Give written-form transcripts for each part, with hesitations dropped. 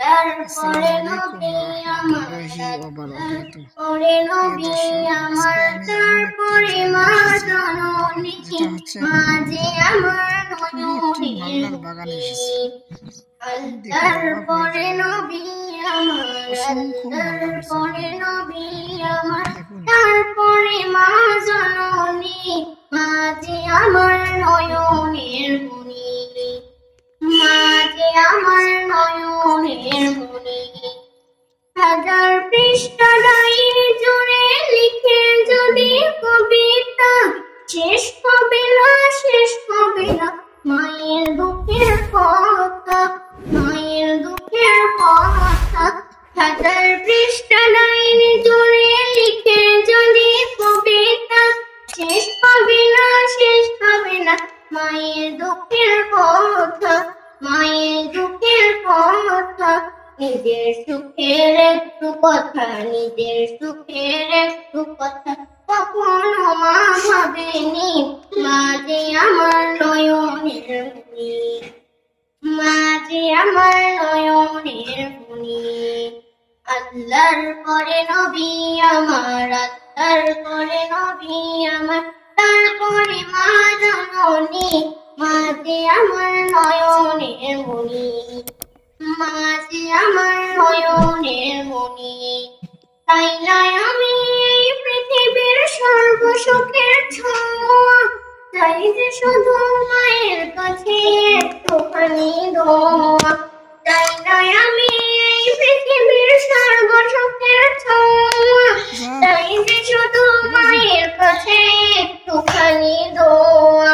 তারপরে নবী আমার, তারপরে নবী আমার, তারপরে মা জননী, মা যে আমার নয়নের মণি। তারপরে নবী আমার, তারপরে নবী আমার, তারপরে মা জননী, মা যে আমার নয়নের মণি, মা যে আমার নয়নের মণি। হাজার পৃষ্ঠা ডায়েরি জুড়ে লিখে যদি কবিতা, শেষ হবে না, শেষ হবে না মায়ের দুঃখের কথা, মায়ের দুঃখের কথা। হাজার পৃষ্ঠা ডায়েরি জুড়ে লিখে যদি কবিতা, শেষ হবে না, শেষ হবে না মায়ের দুঃখের কথা, মায়ের দুঃখের কথা। নিজের সুখের একটু কথা, নিজের সুখের একটু কথা কখনো মা ভাবেনি, মা যে আমার নয়নের মণি, মা যে আমার নয়নের মণি। আল্লাহর পরে নবী আমার, আল্লাহর পরে নবী আমার, তারপরে মা জননী, মা যে আমার নয়নের মণি, মা যে আমার নয়নের মণি। তাই নয় আমি এই পৃথিবীর সর্বসুখের ছোঁয়া, চাই যে শুধু মায়ের কাছে একটুখানি দোয়া। তাই নয় আমি এই পৃথিবীর সর্বসুখের ছোঁয়া, চাই যে শুধু মায়ের কাছে একটুখানি দোয়া।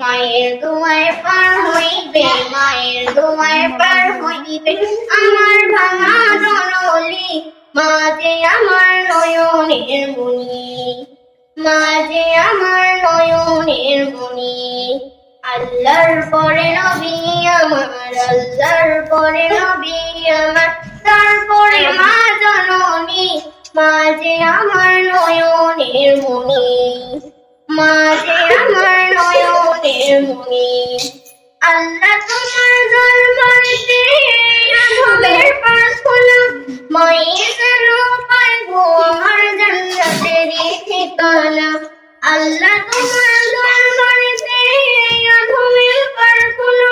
মায়ের দোয়ায় পার হইবে, মায়ের দোয়ায় পার হইবে আমার ভাঙা জননী, মা যে আমার নয়নের মণি, মা যে আমার নয়নের মণি। আল্লাহর পরে নবী আমার, আল্লাহর পরে নবী আমার, তারপরে মা জননী, মা যে আমার নয়নের মণি, মা যে আমার নয়নের মণি। আল্লাহ তোমার দরবারেতে আদবের প্রার্থনা, মায়ের যেন পাইবো আমার জান্নাতেরই ঠিকানা। আল্লাহ তোমার দরবারেতে আদবের প্রার্থনা,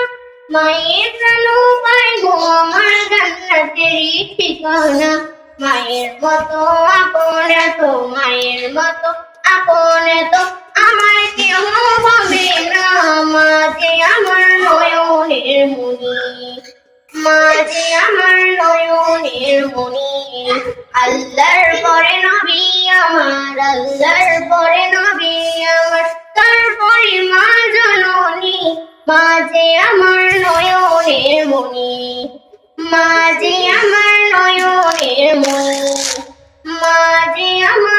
মায়ের যেন পাইবো আমার জান্নাতেরই ঠিকানা। মায়ের মতো আপন এত, মায়ের মতো আপন এত আমার কেউ হবে না, মা যে আমার নয়নের মণি, মা যে আমার নয়নের মণি। আল্লাহর পরে নবী আমার, আল্লাহর পরে নবী আমার, তারপরে মা জননী, মা যে আমার নয়নের মণি, মা যে আমার নয়নের মণি, মা যে আমার